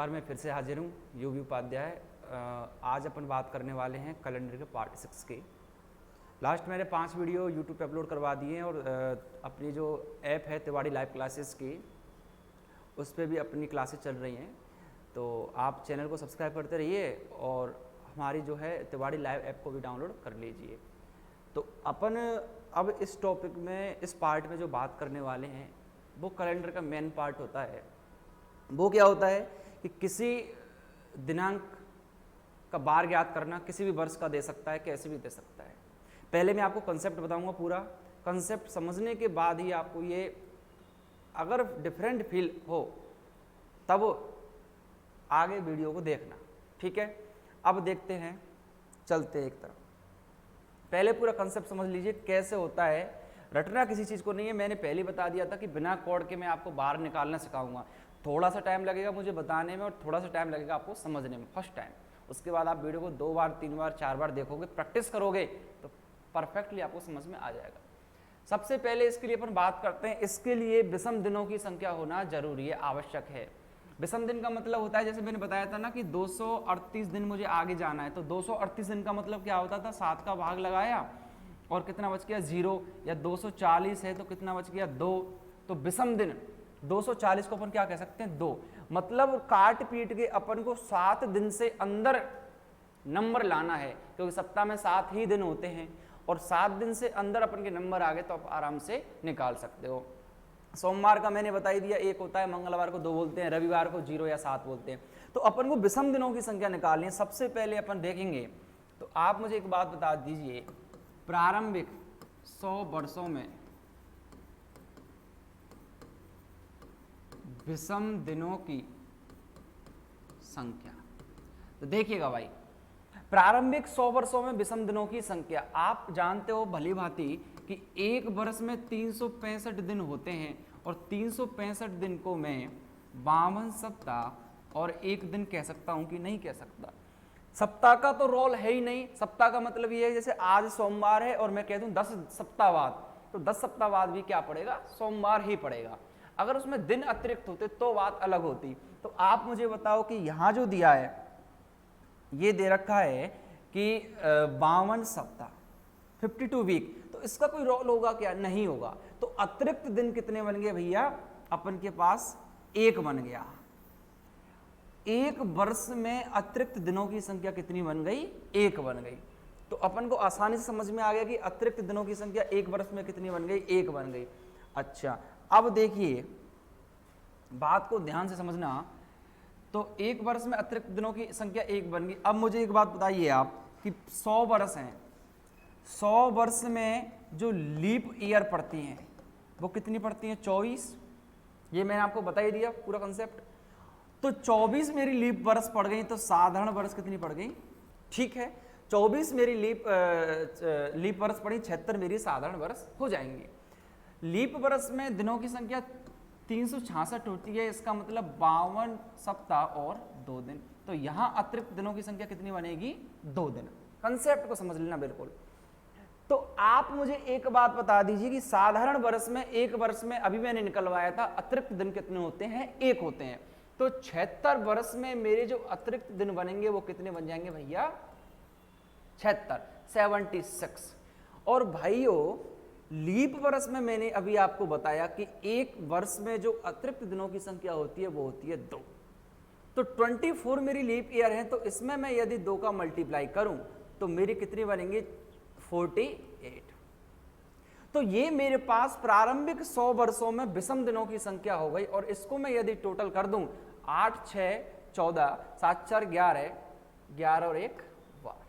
बार मैं फिर से हाजिर हूँ, यूवी उपाध्याय। आज अपन बात करने वाले हैं कैलेंडर के पार्ट 6 की। लास्ट मैंने 5 वीडियो यूट्यूब पे अपलोड करवा दिए हैं और अपनी जो ऐप है तिवाड़ी लाइव क्लासेस की, उस पर भी अपनी क्लासेस चल रही हैं। तो आप चैनल को सब्सक्राइब करते रहिए और हमारी जो है तिवाड़ी लाइव ऐप को भी डाउनलोड कर लीजिए। तो अपन अब इस टॉपिक में, इस पार्ट में जो बात करने वाले हैं वो कैलेंडर का मेन पार्ट होता है। वो क्या होता है कि किसी दिनांक का बार ज्ञात करना, किसी भी वर्ष का दे सकता है, कैसे भी दे सकता है। पहले मैं आपको कंसेप्ट बताऊंगा, पूरा कंसेप्ट समझने के बाद ही आपको ये, अगर डिफरेंट फील हो तब आगे वीडियो को देखना, ठीक है। अब देखते हैं, चलते हैं एक तरफ। पहले पूरा कंसेप्ट समझ लीजिए कैसे होता है। रटना किसी चीज़ को नहीं है, मैंने पहले बता दिया था कि बिना कोड के मैं आपको बाहर निकालना सिखाऊंगा। थोड़ा सा टाइम लगेगा मुझे बताने में और थोड़ा सा टाइम लगेगा आपको समझने में फर्स्ट टाइम। उसके बाद आप वीडियो को 2 बार 3 बार 4 बार देखोगे, प्रैक्टिस करोगे तो परफेक्टली आपको समझ में आ जाएगा। सबसे पहले इसके लिए अपन बात करते हैं, इसके लिए विषम दिनों की संख्या होना जरूरी है, आवश्यक है। विषम दिन का मतलब होता है, जैसे मैंने बताया था ना कि 238 दिन मुझे आगे जाना है, तो 238 दिन का मतलब क्या होता था, 7 का भाग लगाया और कितना बच गया 0, या 240 है तो कितना बच गया 2। तो विषम दिन 240 को अपन क्या कह सकते हैं 2। मतलब काट पीट के अपन को 7 दिन से अंदर नंबर लाना है, क्योंकि सप्ताह में 7 ही दिन होते हैं और 7 दिन से अंदर अपन के नंबर आ गए तो आप आराम से निकाल सकते हो। सोमवार का मैंने बता ही दिया 1 होता है, मंगलवार को 2 बोलते हैं, रविवार को 0 या 7 बोलते हैं। तो अपन को विषम दिनों की संख्या निकालनी है। सबसे पहले अपन देखेंगे, तो आप मुझे एक बात बता दीजिए, प्रारंभिक 100 वर्षों में विषम दिनों की संख्या। तो देखिएगा भाई, प्रारंभिक 100 वर्षों में विषम दिनों की संख्या, आप जानते हो भली भांति कि एक वर्ष में 365 दिन होते हैं और 365 दिन को मैं 52 सप्ताह और एक दिन कह सकता हूं कि नहीं कह सकता। सप्ताह का तो रोल है ही नहीं। सप्ताह का मतलब ये है, जैसे आज सोमवार है और मैं कह दूं 10 सप्ताह बाद, तो 10 सप्ताह बाद भी क्या पड़ेगा, सोमवार ही पड़ेगा। अगर उसमें दिन अतिरिक्त होते तो बात अलग होती। तो आप मुझे बताओ कि यहां जो दिया है, ये दे रखा है कि 52 सप्ताह 52 वीक, तो इसका कोई रोल होगा क्या, नहीं होगा। तो अतिरिक्त दिन कितने बन गए भैया, अपन के पास 1 बन गया। एक वर्ष में अतिरिक्त दिनों की संख्या कितनी बन गई, 1 बन गई। तो अपन को आसानी से समझ में आ गया कि अतिरिक्त दिनों की संख्या एक वर्ष में कितनी बन गई, 1 बन गई। अच्छा, अब देखिए बात को ध्यान से समझना। तो एक वर्ष में अतिरिक्त दिनों की संख्या 1 बन गई। अब मुझे एक बात बताइए आप कि 100 वर्ष हैं, 100 वर्ष में जो लीप ईयर पड़ती हैं वो कितनी पड़ती हैं, 24। ये मैंने आपको बता ही दिया पूरा कंसेप्ट। तो 24 मेरी लीप वर्ष पड़ गई, तो साधारण वर्ष कितनी पड़ गई, ठीक है। 24 मेरी लीप वर्ष पड़ी, 76 मेरी साधारण वर्ष हो जाएंगी। लीप वर्ष में दिनों की संख्या 366 होती है, इसका मतलब 52 सप्ताह और 2 दिन। तो यहां अतिरिक्त दिनों की संख्या कितनी बनेगी, 2 दिन। कंसेप्ट को समझ लेना बिल्कुल। तो आप मुझे एक बात बता दीजिए कि साधारण वर्ष में, एक वर्ष में अभी मैंने निकलवाया था, अतिरिक्त दिन कितने होते हैं, 1 होते हैं। तो 76 वर्ष में मेरे जो अतिरिक्त दिन बनेंगे वो कितने बन जाएंगे भैया, 76। और भाइयों लीप वर्ष में मैंने अभी आपको बताया कि एक वर्ष में जो अतिरिक्त दिनों की संख्या होती है वो होती है 2। तो 24 मेरी लीप ईयर है, तो इसमें मैं यदि 2 का मल्टीप्लाई करूं तो मेरी कितनी बनेंगे, 48। तो ये मेरे पास प्रारंभिक 100 वर्षों में विषम दिनों की संख्या हो गई। और इसको मैं यदि टोटल कर दूं, 8 6 14 7 4 11, 11 और 1 12,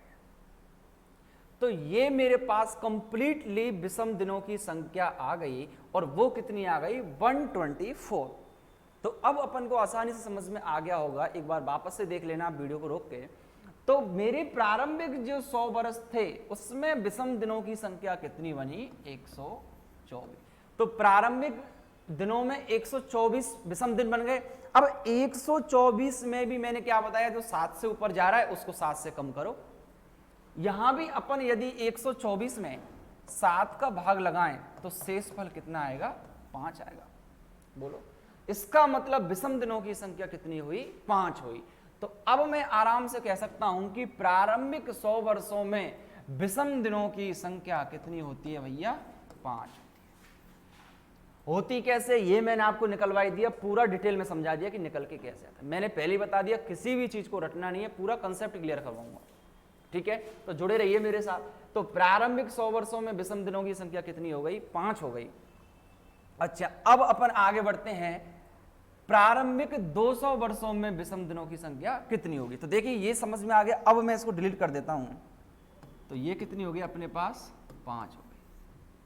तो ये मेरे पास कंप्लीटली विषम दिनों की संख्या आ गई। और वो कितनी आ गई, 124। तो अब अपन को आसानी से समझ में आ गया होगा, एक बार वापस से देख लेना आप वीडियो को रोक के। तो मेरे प्रारंभिक जो 100 वर्ष थे उसमें विषम दिनों की संख्या कितनी बनी, 124। तो प्रारंभिक दिनों में 124 विषम दिन बन गए। अब 124 में भी मैंने क्या बताया, जो 7 से ऊपर जा रहा है उसको 7 से कम करो। यहां भी अपन यदि 124 में 7 का भाग लगाएं तो शेषफल कितना आएगा, 5 आएगा। बोलो, इसका मतलब विषम दिनों की संख्या कितनी हुई? 5 हुई। तो अब मैं आराम से कह सकता हूं कि प्रारंभिक 100 वर्षों में विषम दिनों की संख्या कितनी होती है भैया? 5 होती कैसे, ये मैंने आपको निकलवाई दिया, पूरा डिटेल में समझा दिया कि निकल के कैसे आता है। मैंने पहले ही बता दिया किसी भी चीज को रटना नहीं है, पूरा कंसेप्ट क्लियर करवाऊंगा, ठीक है? तो जुड़े रहिए मेरे साथ। तो प्रारंभिक 100 वर्षों में विषम दिनों की संख्या कितनी हो गई? 5 हो गई। अच्छा, अब अपन आगे बढ़ते हैं, प्रारंभिक 200 वर्षों में विषम दिनों की संख्या कितनी होगी? तो देखिए ये समझ में आ गया। अब मैं इसको डिलीट कर देता हूं। तो ये कितनी होगी अपने पास? 5 हो गई।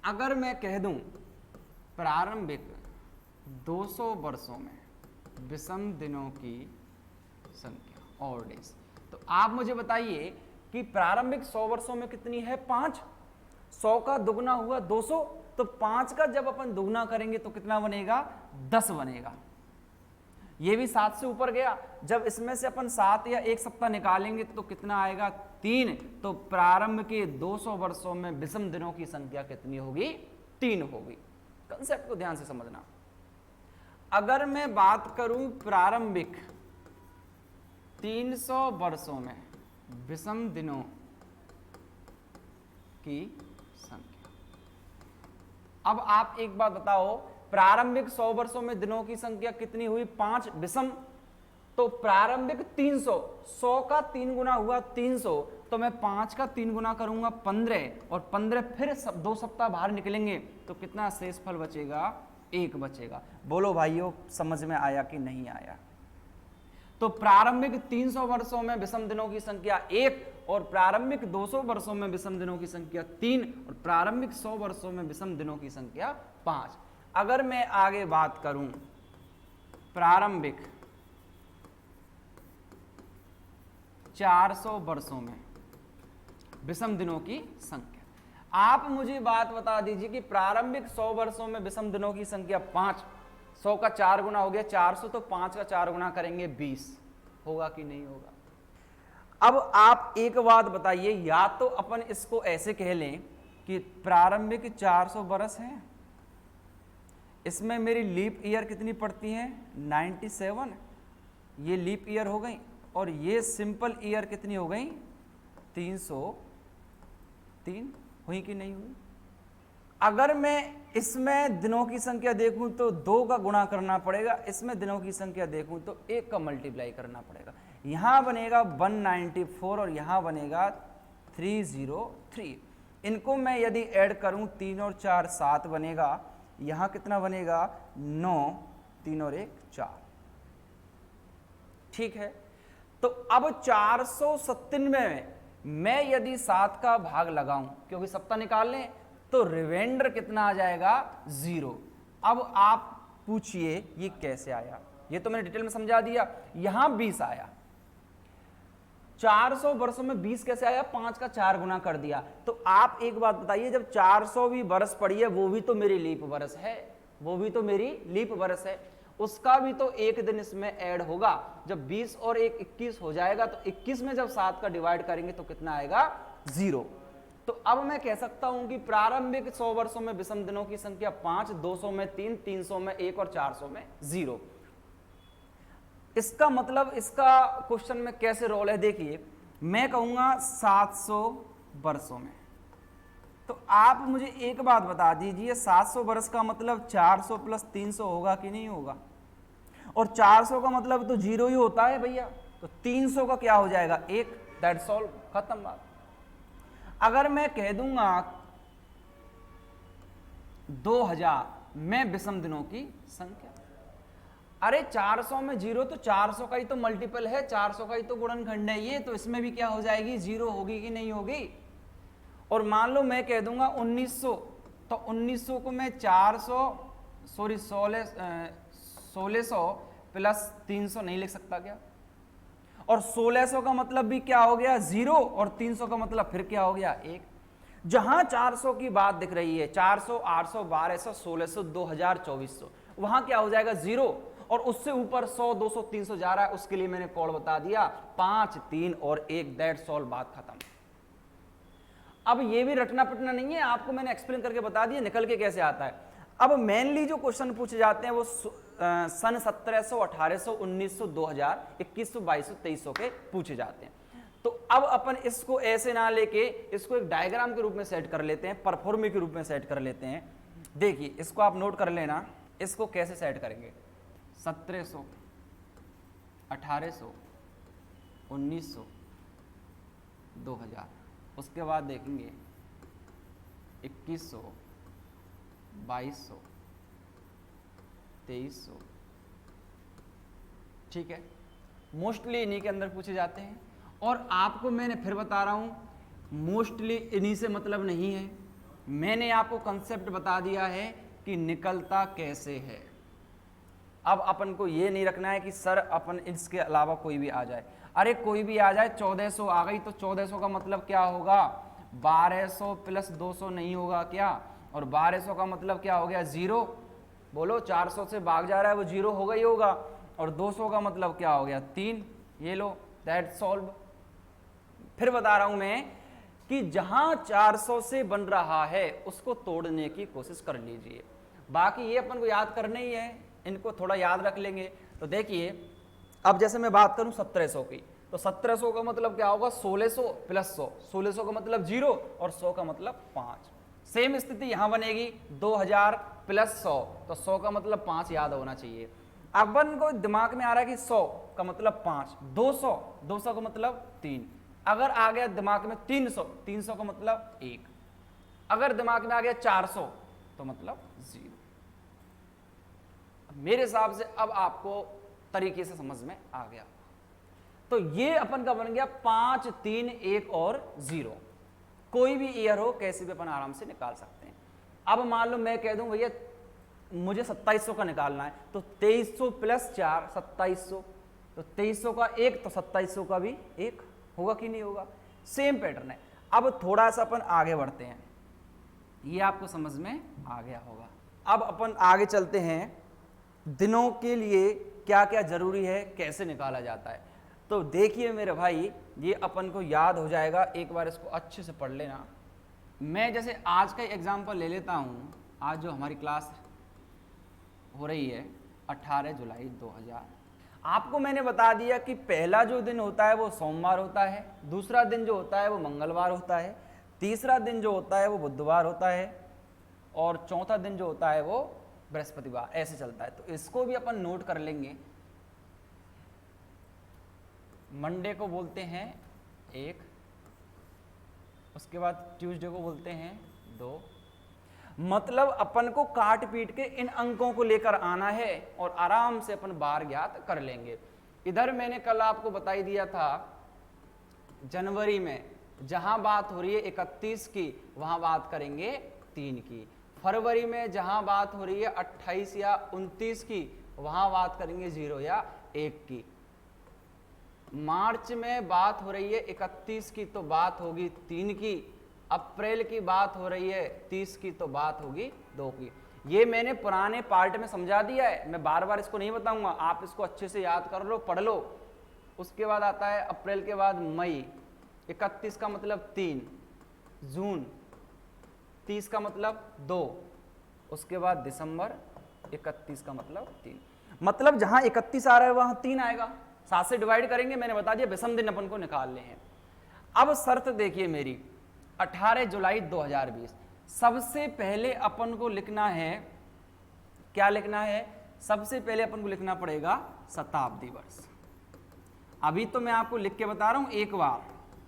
अगर मैं कह दूं प्रारंभिक 200 वर्षों में विषम दिनों की संख्या और डेज, तो आप मुझे बताइए कि प्रारंभिक 100 वर्षों में कितनी है? 5। 100 का दुगना हुआ 200, तो 5 का जब अपन दुगना करेंगे तो कितना बनेगा? 10 बनेगा। ये भी 7 से ऊपर गया। जब इसमें से अपन 7 या 1 सप्ताह निकालेंगे तो कितना आएगा? 3। तो प्रारंभ के 200 वर्षों में विषम दिनों की संख्या कितनी होगी? 3 होगी। कंसेप्ट को ध्यान से समझना। अगर मैं बात करूं प्रारंभिक 300 वर्षों में विषम दिनों की संख्या, अब आप एक बात बताओ, प्रारंभिक 100 वर्षों में दिनों की संख्या कितनी हुई? 5 विषम। तो प्रारंभिक 300, 100 का 3 गुना हुआ 300, तो मैं 5 का 3 गुना करूंगा 15, और 15 फिर 2 सप्ताह बाहर निकलेंगे तो कितना शेष फल बचेगा? 1 बचेगा। बोलो भाइयों, समझ में आया कि नहीं आया? तो प्रारंभिक 300 वर्षों में विषम दिनों की संख्या 1, और प्रारंभिक 200 वर्षों में विषम दिनों की संख्या 3, और प्रारंभिक 100 वर्षों में विषम दिनों की संख्या 5। अगर मैं आगे बात करूं प्रारंभिक 400 वर्षों में विषम दिनों की संख्या, आप मुझे बात बता दीजिए कि प्रारंभिक 100 वर्षों में विषम दिनों की संख्या 5, 100 का 4 गुना हो गया 400, तो 5 का 4 गुना करेंगे 20, होगा कि नहीं होगा? अब आप एक बात बताइए, या तो अपन इसको ऐसे कह लें कि प्रारंभिक 400 वर्ष है, इसमें मेरी लीप ईयर कितनी पड़ती है? 97, ये लीप ईयर हो गई, और ये सिंपल ईयर कितनी हो गई? 303। हुई कि नहीं हुई? अगर मैं इसमें दिनों की संख्या देखूं तो 2 का गुणा करना पड़ेगा, इसमें दिनों की संख्या देखूं तो 1 का मल्टीप्लाई करना पड़ेगा। यहां बनेगा 194 और यहां बनेगा 303। इनको मैं यदि ऐड करूं, 3 और 4 7 बनेगा, यहां कितना बनेगा? 9, 3 और 1 4। ठीक है। तो अब 497 में मैं यदि 7 का भाग लगाऊं, क्योंकि सप्ताह निकाल लें, तो रिमाइंडर कितना आ जाएगा? 0। अब आप पूछिए ये कैसे आया? ये तो मैंने डिटेल में समझा दिया। यहां 20 आया, 400 वर्षों में 20 कैसे आया? 5 का 4 गुना कर दिया। तो आप एक बात बताइए, जब 400 वर्ष पड़ी है, वो भी तो मेरी लीप वर्ष है, वो भी तो मेरी लीप वर्ष है, उसका भी तो एक दिन इसमें ऐड होगा। जब 20 और 1 21 हो जाएगा, तो 21 में जब 7 का डिवाइड करेंगे तो कितना आएगा? 0। तो अब मैं कह सकता हूं कि प्रारंभिक 100 वर्षों में विषम दिनों की संख्या 5, 200 में 3, 300 में 1 और 400 में 0। इसका मतलब इसका क्वेश्चन में कैसे रोल है? देखिए, मैं कहूंगा 700 वर्षों में, तो आप मुझे एक बात बता दीजिए, 700 वर्ष का मतलब 400 प्लस 300 होगा कि नहीं होगा? और 400 का मतलब तो 0 ही होता है भैया, तो 300 का क्या हो जाएगा? 1। दैट्स ऑल, खत्म बात। अगर मैं कह दूंगा 2000 में विषम दिनों की संख्या, अरे 400 में 0, तो 400 का ही तो मल्टीपल है, 400 का ही तो गुणनखंड है ये, तो इसमें भी क्या हो जाएगी? 0 होगी कि नहीं होगी? और मान लो मैं कह दूंगा 1900, तो 1900 को मैं 1600 प्लस 300 नहीं लिख सकता क्या? और 1600 का मतलब भी क्या हो गया? 0, और 300 का मतलब फिर क्या हो गया? 1। जहां 400 की बात दिख रही है, 400, 800, 1200, 1600, 2000, 2400, वहां क्या हो जाएगा? 0। और उससे ऊपर 100, 200, 300 जा रहा है, उसके लिए मैंने कोड बता दिया, 5, 3 और 1। दैट्स ऑल, बात खत्म। अब ये भी रटना पिटना नहीं है, आपको मैंने एक्सप्लेन करके बता दिया निकल के कैसे आता है। अब मेनली जो क्वेश्चन पूछे जाते हैं वो सन 1700, 1800, 1900, 2000, 2100, 2200, 2300 के पूछे जाते हैं। तो अब अपन इसको ऐसे ना लेके इसको एक डायग्राम के रूप में सेट कर लेते हैं, परफॉर्मी के रूप में सेट कर लेते हैं। देखिए इसको आप नोट कर लेना, इसको कैसे सेट करेंगे। 1700, 1800, 1900, 2000, उसके बाद देखेंगे 2100, 2200, 2300। ठीक है, मोस्टली इन्हीं के अंदर पूछे जाते हैं। और आपको मैंने फिर बता रहा हूं, मोस्टली इन्हीं से मतलब नहीं है, मैंने आपको कंसेप्ट बता दिया है कि निकलता कैसे है। अब अपन को ये नहीं रखना है कि सर अपन इसके अलावा कोई भी आ जाए। अरे कोई भी आ जाए, 1400 आ गई तो 1400 का मतलब क्या होगा, 1200 प्लस 200 नहीं होगा क्या, और 1200 का मतलब क्या हो गया, 0। बोलो 400 से भाग जा रहा है वो 0 होगा ही होगा, और 200 का मतलब क्या हो गया, 3। ये लो, दैट सॉल्व। फिर बता रहा हूं मैं कि जहां 400 से बन रहा है उसको तोड़ने की कोशिश कर लीजिए, बाकी ये अपन को याद करना ही है, इनको थोड़ा याद रख लेंगे। तो देखिए अब जैसे मैं बात करूं 1700 की, तो 1700 का मतलब क्या होगा, 1600 प्लस 100, 1600 का मतलब 0 और 100 का मतलब 5। सेम स्थिति यहां बनेगी, 2000 प्लस 100, तो 100 का मतलब 5 याद होना चाहिए। अपन को दिमाग में आ रहा है कि 100 का मतलब 5, 200, 200 का मतलब 3, अगर आ गया दिमाग में 300, 300 का मतलब 1, अगर दिमाग में आ गया 400 तो मतलब 0। मेरे हिसाब से अब आपको तरीके से समझ में आ गया। तो ये अपन का बन गया 5, 3, 1 और 0। कोई भी ईयर हो कैसे भी अपन आराम से निकाल सकते हैं। अब मान लो मैं कह दूं भैया मुझे 2700 का निकालना है, तो 2300 प्लस 4 2700, तो 2300 का 1 तो 2700 का भी 1 होगा कि नहीं होगा। सेम पैटर्न है। अब थोड़ा सा अपन आगे बढ़ते हैं, ये आपको समझ में आ गया होगा। अब अपन आगे चलते हैं, दिनों के लिए क्या क्या जरूरी है, कैसे निकाला जाता है। तो देखिए मेरे भाई, ये अपन को याद हो जाएगा, एक बार इसको अच्छे से पढ़ लेना। मैं जैसे आज का एग्जाम्पल ले लेता हूँ। आज जो हमारी क्लास हो रही है 18 जुलाई 2000, आपको मैंने बता दिया कि पहला जो दिन होता है वो सोमवार होता है, दूसरा दिन जो होता है वो मंगलवार होता है, तीसरा दिन जो होता है वो बुधवार होता है, और चौथा दिन जो होता है वो बृहस्पतिवार। ऐसे चलता है, तो इसको भी अपन नोट कर लेंगे। मंडे को बोलते हैं 1, उसके बाद ट्यूसडे को बोलते हैं 2। मतलब अपन को काट पीट के इन अंकों को लेकर आना है और आराम से अपन बार ज्ञात कर लेंगे। इधर मैंने कल आपको बता ही दिया था, जनवरी में जहां बात हो रही है 31 की वहां बात करेंगे 3 की, फरवरी में जहां बात हो रही है 28 या 29 की वहां बात करेंगे 0 या 1 की, मार्च में बात हो रही है 31 की तो बात होगी 3 की, अप्रैल की बात हो रही है 30 की तो बात होगी 2 की। ये मैंने पुराने पार्ट में समझा दिया है, मैं बार बार इसको नहीं बताऊंगा, आप इसको अच्छे से याद कर लो, पढ़ लो। उसके बाद आता है अप्रैल के बाद मई, 31 का मतलब 3, जून 30 का मतलब 2, उसके बाद दिसंबर 31 का मतलब 3। मतलब जहां 31 आ रहा है वहां 3 आएगा, 7 से डिवाइड करेंगे, मैंने बता दिया विषम दिन अपन को निकालने हैं। अब शर्त देखिए मेरी, 18 जुलाई 2020, सबसे पहले अपन को लिखना है, क्या लिखना है, सबसे पहले अपन को लिखना पड़ेगा शताब्दी वर्ष। अभी तो मैं आपको लिख के बता रहा हूं एक बार,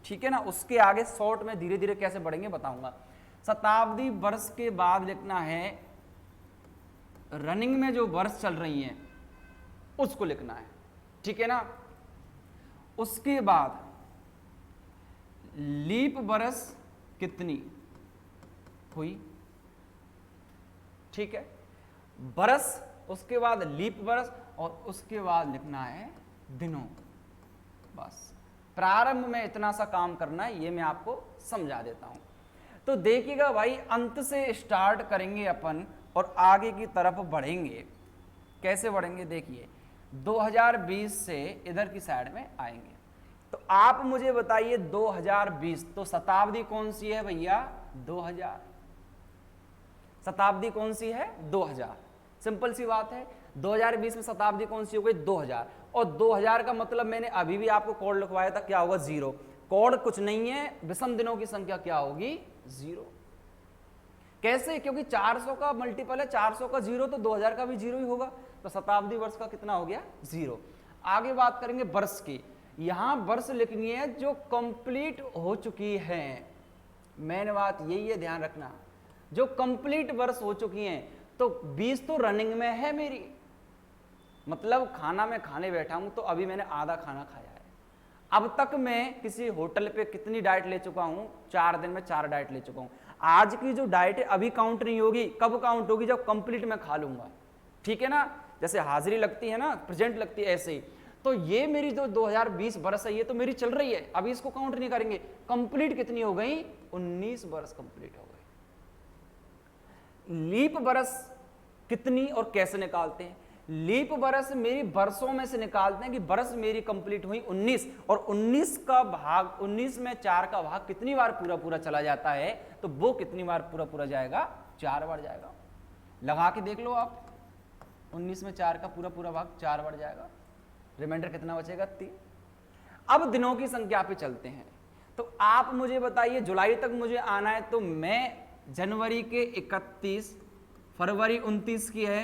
ठीक है ना, उसके आगे शॉर्ट में धीरे धीरे कैसे बढ़ेंगे बताऊंगा। शताब्दी वर्ष के बाद लिखना है रनिंग में जो वर्ष चल रही हैं उसको लिखना है, ठीक है ना। उसके बाद लीप वर्ष कितनी हुई, ठीक है, वर्ष, उसके बाद लीप वर्ष, और उसके बाद लिखना है दिनों। बस प्रारंभ में इतना सा काम करना है, ये मैं आपको समझा देता हूं। तो देखिएगा भाई, अंत से स्टार्ट करेंगे अपन और आगे की तरफ बढ़ेंगे। कैसे बढ़ेंगे देखिए, 2020 से इधर की साइड में आएंगे। तो आप मुझे बताइए 2020, तो शताब्दी कौन सी है भैया, 2000। शताब्दी कौन सी है, 2000। सिंपल सी बात है। 2020 में शताब्दी कौन सी हो गई 2000, और 2000 का मतलब मैंने अभी भी आपको कोड लिखवाया था, क्या होगा 0। कोड कुछ नहीं है, विषम दिनों की संख्या क्या होगी 0। कैसे? क्योंकि 400 का मल्टीपल है 400 का 0, तो 2000 का भी 0 ही होगा, तो शताब्दी वर्ष का कितना हो गया 0। आगे बात करेंगे वर्ष की। यहां वर्ष लिखनी है जो कंप्लीट हो चुकी है, मेन बात यही है, ध्यान रखना, जो कंप्लीट वर्ष हो चुकी हैं। तो 20 तो रनिंग में है मेरी, मतलब खाना मैं खाने बैठा हूं तो अभी मैंने आधा खाना खाया है। अब तक मैं किसी होटल पे कितनी डाइट ले चुका हूं, 4 दिन में 4 डाइट ले चुका हूं। आज की जो डाइट है अभी काउंट नहीं होगी, कब काउंट होगी जब कंप्लीट मैं खा लूंगा, ठीक है ना। जैसे हाजिरी लगती है ना, प्रेजेंट लगती है, ऐसे ही तो ये मेरी जो 2020 बरस है ये तो मेरी चल रही है, अभी इसको काउंट नहीं करेंगे। कंप्लीट कितनी हो गई 19 बरस कंप्लीट हो गई। लीप बरस कितनी और कैसे निकालते हैं? लीप बरस मेरी बरसों में से निकालते हैं कि बरस मेरी कंप्लीट हुई 19, और 19 का भाग 19 में 4 का भाग कितनी बार पूरा पूरा चला जाता है, तो वो कितनी बार पूरा पूरा जाएगा 4 बार जाएगा। लगा के देख लो आप, 19 में 4 का पूरा पूरा भाग 4 बार जाएगा, रिमाइंडर कितना बचेगा 3। अब दिनों की संख्या पे चलते हैं, तो आप मुझे बताइए जुलाई तक मुझे आना है, तो मैं जनवरी के 31, फरवरी 29 की है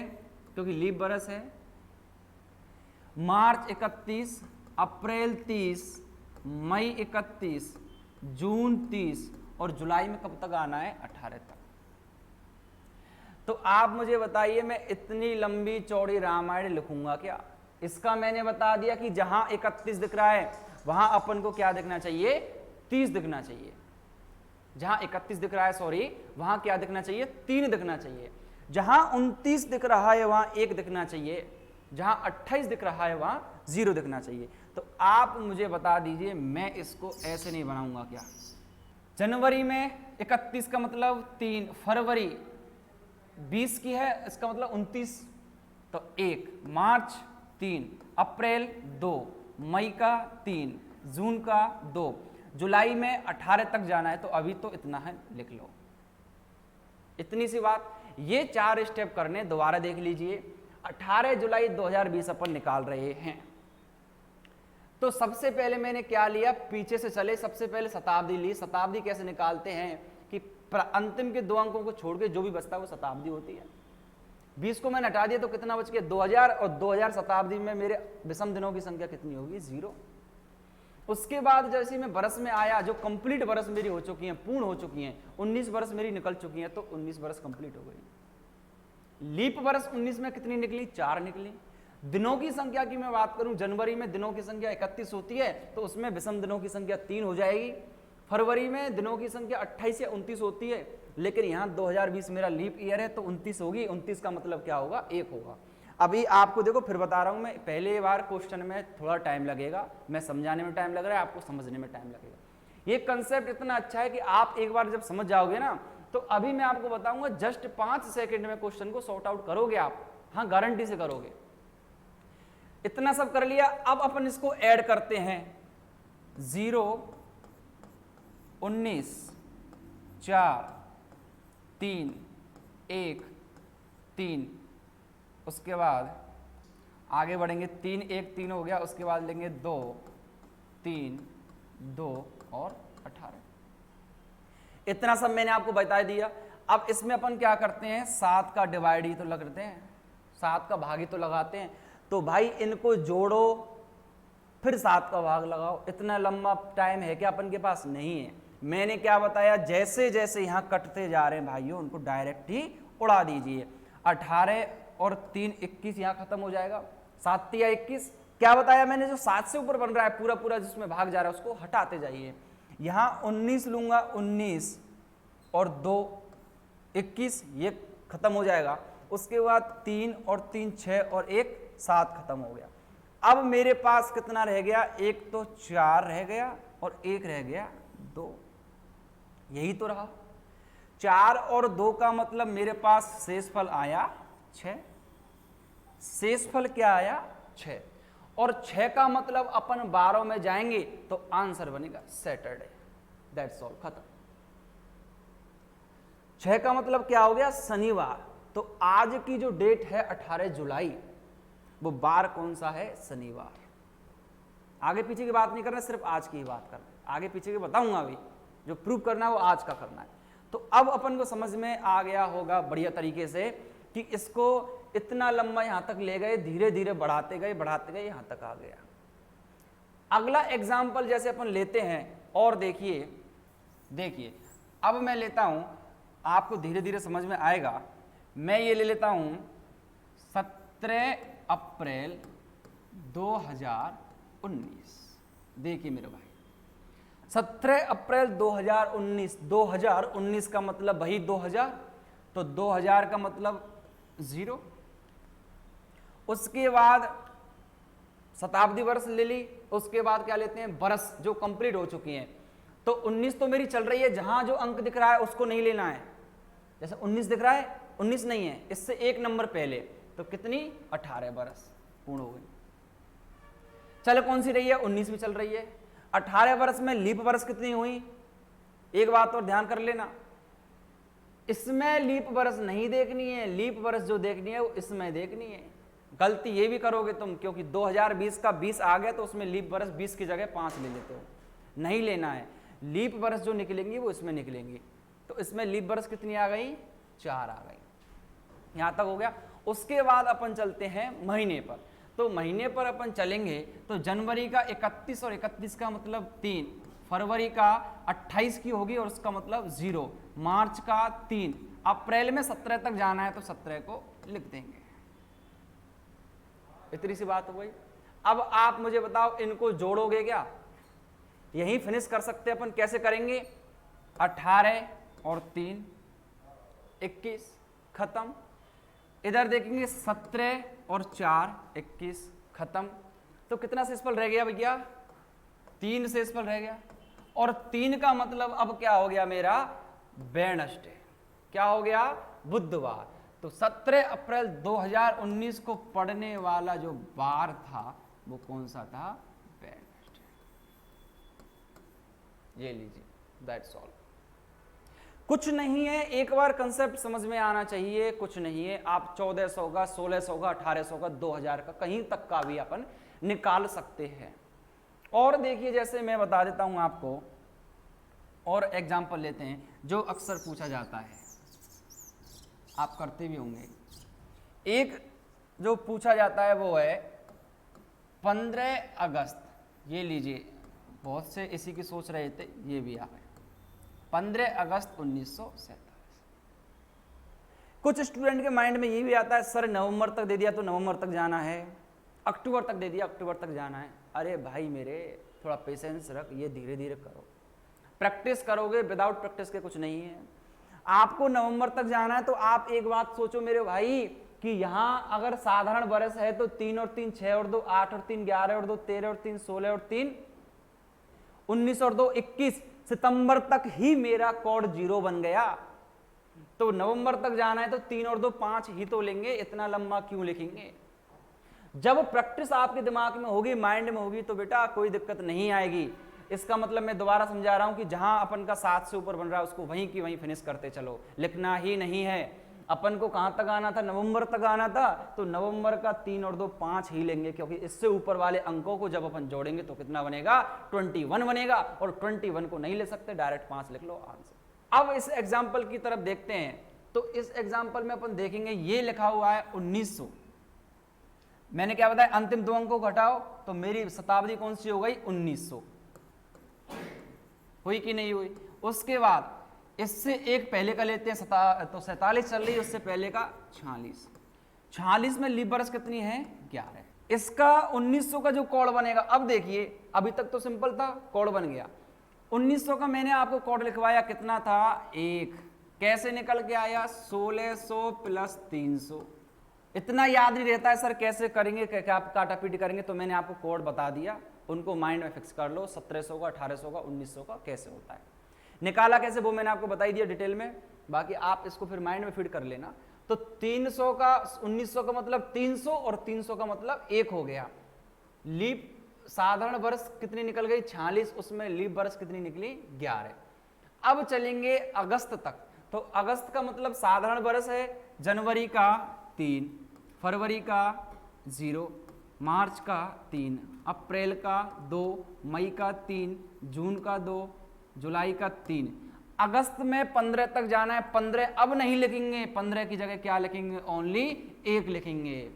क्योंकि लीप बरस है, मार्च 31, अप्रैल 30, मई 31, जून 30, और जुलाई में कब तक आना है 18 तक। तो आप मुझे बताइए मैं इतनी लंबी चौड़ी रामायण लिखूंगा क्या? इसका मैंने बता दिया कि जहां 31 दिख रहा है वहां अपन को क्या दिखना चाहिए 30 दिखना चाहिए, जहां 31 दिख रहा है सॉरी वहां क्या दिखना चाहिए 3 दिखना चाहिए, जहां 29 दिख रहा है वहां 1 दिखना चाहिए, जहां 28 दिख रहा है वहां 0 दिखना चाहिए। तो आप मुझे बता दीजिए, मैं इसको ऐसे नहीं बनाऊंगा क्या? जनवरी में 31 का मतलब 3, फरवरी 20 की है इसका मतलब 29, तो 1, मार्च 3, अप्रैल 2, मई का 3, जून का 2, जुलाई में 18 तक जाना है, तो अभी तो इतना है लिख लो, इतनी सी बात। ये 4 स्टेप करने, दोबारा देख लीजिए। 18 जुलाई 2020 अपन निकाल रहे हैं, तो सबसे पहले मैंने क्या लिया, पीछे से चले, सबसे पहले शताब्दी ली। शताब्दी कैसे निकालते हैं कि अंतिम के 2 अंकों को छोड़ के जो भी बचता है वो शताब्दी होती है। 20 को मैंने हटा दिया तो कितना बच गया 2000, और 2000 शताब्दी में मेरे विषम दिनों की संख्या कितनी होगी 0। उसके बाद जैसे मैं बरस में आया, जो कंप्लीट बरस मेरी हो चुकी हैं, पूर्ण हो चुकी हैं, 19 बरस मेरी निकल चुकी हैं, तो 19 बरस कंप्लीट हो गई। लीप बरस 19 में कितनी निकली 4 निकली। दिनों की संख्या की मैं बात करूं, जनवरी में दिनों की संख्या 31 होती है, तो उसमें विषम दिनों की संख्या 3 हो जाएगी। फरवरी में दिनों की संख्या 28 या 29 होती है, लेकिन यहाँ 2020 मेरा लीप ईयर है तो 29 होगी। 29 का मतलब क्या होगा 1 होगा। अभी आपको देखो फिर बता रहा हूं मैं, पहले बार क्वेश्चन में थोड़ा टाइम लगेगा, मैं समझाने में टाइम लग रहा है, आपको समझने में टाइम लगेगा। ये कंसेप्ट इतना अच्छा है कि आप एक बार जब समझ जाओगे ना, तो अभी मैं आपको बताऊंगा जस्ट 5 सेकंड में क्वेश्चन को सॉर्ट आउट करोगे आप, हाँ गारंटी से करोगे। इतना सब कर लिया, अब अपन इसको ऐड करते हैं। 0, 19, 4, 3, 1, 3, उसके बाद आगे बढ़ेंगे, 3, 1, 3 हो गया, उसके बाद लेंगे 2, 3, 2 और 18। इतना सब मैंने आपको बता दिया। अब इसमें अपन क्या करते हैं, 7 का डिवाइड ही तो लगते हैं, 7 का भाग ही तो लगाते हैं। तो भाई इनको जोड़ो फिर 7 का भाग लगाओ। इतना लंबा टाइम है क्या अपन के पास? नहीं है। मैंने क्या बताया, जैसे जैसे यहां कटते जा रहे हैं भाइयों, उनको डायरेक्ट ही उड़ा दीजिए। 18 और 3, 21 यहां खत्म हो जाएगा। 7 या 21, क्या बताया मैंने, जो 7 से ऊपर बन रहा है पूरा पूरा जिसमें भाग जा रहा है उसको हटाते जाइए। यहां 19 लूंगा, 19 और 2, 21, ये खत्म हो जाएगा। उसके बाद 3 और 3, 6 और 1, 7 खत्म हो गया। अब मेरे पास कितना रह गया, एक तो 4 रह गया और 1 रह गया 2, यही तो रहा। 4 और 2 का मतलब मेरे पास शेषफल आया 6। शेषफल क्या आया 6, और 6 का मतलब अपन 12 में जाएंगे तो आंसर बनेगा सैटरडे। दैट्स ऑल, खत्म। 6 का मतलब क्या हो गया, शनिवार। तो आज की जो डेट है 18 जुलाई, वो बार कौन सा है? शनिवार। आगे पीछे की बात नहीं करना, सिर्फ आज की ही बात करना है। आगे पीछे की बताऊंगा अभी, जो प्रूव करना है वो आज का करना है। तो अब अपन को समझ में आ गया होगा बढ़िया तरीके से कि इसको इतना लंबा यहां तक ले गए, धीरे धीरे बढ़ाते गए यहां तक आ गया। अगला एग्जाम्पल जैसे अपन लेते हैं, और देखिए अब मैं लेता हूं, आपको धीरे धीरे समझ में आएगा। मैं ये ले लेता हूं 17 अप्रैल 2019। देखिए मेरे भाई, 17 अप्रैल 2019 का मतलब वही 2000, तो 2000 का मतलब 0। उसके बाद शताब्दी वर्ष ले ली, उसके बाद क्या लेते हैं? बरस जो कंप्लीट हो चुकी हैं। तो 19 तो मेरी चल रही है, जहां जो अंक दिख रहा है उसको नहीं लेना है। जैसे 19 दिख रहा है, 19 नहीं है, इससे एक नंबर पहले, तो कितनी? 18 बरस पूर्ण हो गई। चलो कौन सी रही है? 19 में चल रही है। 18 वर्ष में लीप वर्ष कितनी हुई? एक बात और ध्यान कर लेना, इसमें लीप वर्ष नहीं देखनी है, लीप वर्ष जो देखनी है वो इसमें देखनी है। गलती ये भी करोगे तुम, क्योंकि 2020 का 20 आ गया तो उसमें लीप वर्ष 20 की जगह 5 ले लेते हो, नहीं लेना है। लीप वर्ष जो निकलेंगी वो इसमें निकलेंगी। तो इसमें लीप वर्ष कितनी आ गई? 4 आ गई। यहां तक हो गया। उसके बाद अपन चलते हैं महीने पर। तो महीने पर अपन चलेंगे तो जनवरी का 31 और 31 का मतलब 3, फरवरी का 28 की होगी और उसका मतलब 0, मार्च का 3, अप्रैल में 17 तक जाना है तो 17 को लिख देंगे। इतनी सी बात हो गई। अब आप मुझे बताओ, इनको जोड़ोगे क्या? यही फिनिश कर सकते हैं अपन। कैसे करेंगे? 18 और 3 21, खत्म। इधर देखेंगे 17 और 4 21, खत्म। तो कितना शेषफल रह गया भैया? 3 शेषफल रह गया। और 3 का मतलब अब क्या हो गया मेरा? वेडनेसडे। क्या हो गया? बुधवार। तो 17 अप्रैल 2019 को पढ़ने वाला जो बार था वो कौन सा था? वेडनेसडे। ये लीजिए, दैट्स ऑल। कुछ नहीं है, एक बार कंसेप्ट समझ में आना चाहिए। कुछ नहीं है, आप 1400 का, 1600 का, 1800 का, 2000 का, कहीं तक का भी अपन निकाल सकते हैं। और देखिए, जैसे मैं बता देता हूं आपको, और एग्जाम्पल लेते हैं जो अक्सर पूछा जाता है, आप करते भी होंगे। एक जो पूछा जाता है वो है 15 अगस्त। ये लीजिए, बहुत से इसी की सोच रहे थे, ये भी आ गए। 15 अगस्त 1947। कुछ स्टूडेंट के माइंड में ये भी आता है, सर नवंबर तक दे दिया तो नवंबर तक जाना है, अक्टूबर तक दे दिया अक्टूबर तक जाना है। अरे भाई मेरे, थोड़ा पेशेंस रख, ये धीरे धीरे करो, प्रैक्टिस करोगे। विदाउट प्रैक्टिस के कुछ नहीं है। आपको नवंबर तक जाना है तो आप एक बात सोचो मेरे भाई, कि यहां अगर साधारण वर्ष है तो 3 और 3 6 और 2 8 और 3 11 और 2 13 और 3 16 और 3 19 और 2 21, सितंबर तक ही मेरा कोड 0 बन गया। तो नवंबर तक जाना है तो 3 और 2 5 ही तो लेंगे, इतना लंबा क्यों लिखेंगे? जब प्रैक्टिस आपके दिमाग में होगी, माइंड में होगी, तो बेटा कोई दिक्कत नहीं आएगी। इसका मतलब मैं दोबारा समझा रहा हूं कि जहां अपन का 7 से ऊपर बन रहा है उसको वहीं की वहीं फिनिश करते चलो, लिखना ही नहीं है। अपन को कहां तक आना था? नवंबर तक आना था, तो नवंबर का 3 और 2 5 ही लेंगे, क्योंकि इससे ऊपर वाले अंकों को जब अपन जोड़ेंगे तो कितना बनेगा? 21 बनेगा, और 21 को नहीं ले सकते, डायरेक्ट 5 लिख लो आंसर। अब इस एग्जाम्पल की तरफ देखते हैं। तो इस एग्जाम्पल में अपन देखेंगे, ये लिखा हुआ है 1900। मैंने क्या बताया? अंतिम 2 अंकों को घटाओ तो मेरी शताब्दी कौन सी हो गई? 1900। हुई कि नहीं हुई? उसके बाद इससे एक पहले का लेते हैं, तो 47 चल रही है, उससे पहले का 46। 46 में लीप वर्ष कितनी है? 11। इसका 1900 का जो कोड बनेगा, अब देखिए, अभी तक तो सिंपल था, कोड बन गया। 1900 का मैंने आपको कोड लिखवाया, कितना था? 1। कैसे निकल के आया? 1600 प्लस 300। इतना याद नहीं रहता है सर, कैसे करेंगे, क्या काटा पीटी करेंगे? तो मैंने आपको कोड बता दिया, उनको माइंड में फिक्स कर लो। 1700 का, 1800 का, 1900 का कैसे होता है, निकाला कैसे, वो मैंने आपको बताई दिया डिटेल में। बाकी आप इसको फिर माइंड में फिट कर लेना। तो 300 का 1900 का मतलब 300, और 300 का मतलब 1 हो गया। लीप साधारण वर्ष कितनी निकल गई? 46, उसमें लीप वर्ष कितनी निकली? 11। अब चलेंगे अगस्त तक। तो अगस्त का मतलब साधारण वर्ष है, जनवरी का 3, फरवरी का 0, मार्च का 3, अप्रैल का 2, मई का 3, जून का 2, जुलाई का 3, अगस्त में 15 तक जाना है। 15 अब नहीं लिखेंगे, 15 की जगह क्या लिखेंगे, ओनली 1 लिखेंगे।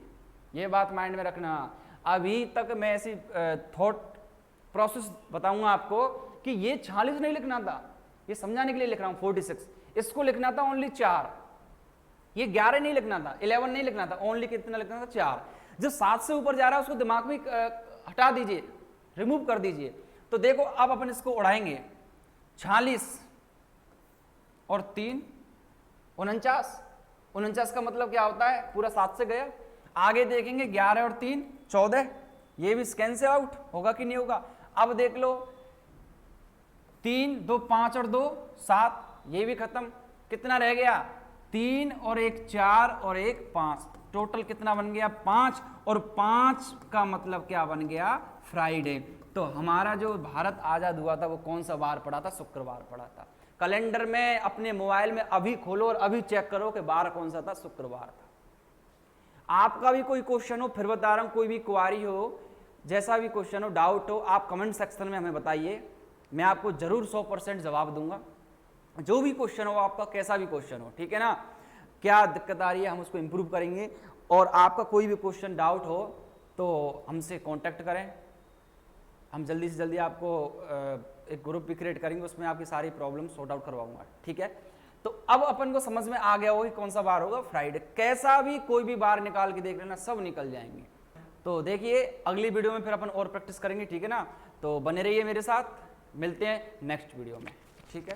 ये बात माइंड में रखना। अभी तक मैं ऐसी थॉट प्रोसेस बताऊंगा आपको कि ये 46 नहीं लिखना था, ये समझाने के लिए लिख रहा हूं 46, इसको लिखना था ओनली 4, ये 11 नहीं लिखना था, 11 नहीं लिखना था, ओनली कितना लिखना था, 4। जो 7 से ऊपर जा रहा है उसको दिमाग में हटा दीजिए, रिमूव कर दीजिए। तो देखो अब अपन इसको उड़ाएंगे, 46 और 3 49, 49 का मतलब क्या होता है, पूरा 7 से गया। आगे देखेंगे 11 और 3 14, ये भी स्कैन से आउट होगा कि नहीं होगा। अब देख लो 3 2 5 और 2 7, ये भी खत्म। कितना रह गया, 3 और 1 4 और 1 5, टोटल कितना बन गया, 5, और 5 का मतलब क्या बन गया, फ्राइडे। तो हमारा जो भारत आजाद हुआ था वो कौन सा वार पड़ा था, शुक्रवार पड़ा था। कैलेंडर में अपने मोबाइल में अभी खोलो और अभी चेक करो कि वार कौन सा था, शुक्रवार था। आपका भी कोई क्वेश्चन हो, फिर बता रहा हूं, कोई भी क्वारी हो, जैसा भी क्वेश्चन हो, डाउट हो, आप कमेंट सेक्शन में हमें बताइए, मैं आपको जरूर 100% जवाब दूंगा। जो भी क्वेश्चन हो आपका, कैसा भी क्वेश्चन हो, ठीक है ना, क्या दिक्कत आ रही है हम उसको इम्प्रूव करेंगे। और आपका कोई भी क्वेश्चन डाउट हो तो हमसे कांटेक्ट करें, हम जल्दी से जल्दी आपको एक ग्रुप भी क्रिएट करेंगे, उसमें आपकी सारी प्रॉब्लम सॉर्ट आउट करवाऊंगा, ठीक है। तो अब अपन को समझ में आ गया होगा कि कौन सा बार होगा, फ्राइडे। कैसा भी कोई भी बार निकाल के देख लेना, सब निकल जाएंगे। तो देखिए अगली वीडियो में फिर अपन और प्रैक्टिस करेंगे, ठीक है ना। तो बने रहिए मेरे साथ, मिलते हैं नेक्स्ट वीडियो में, ठीक है।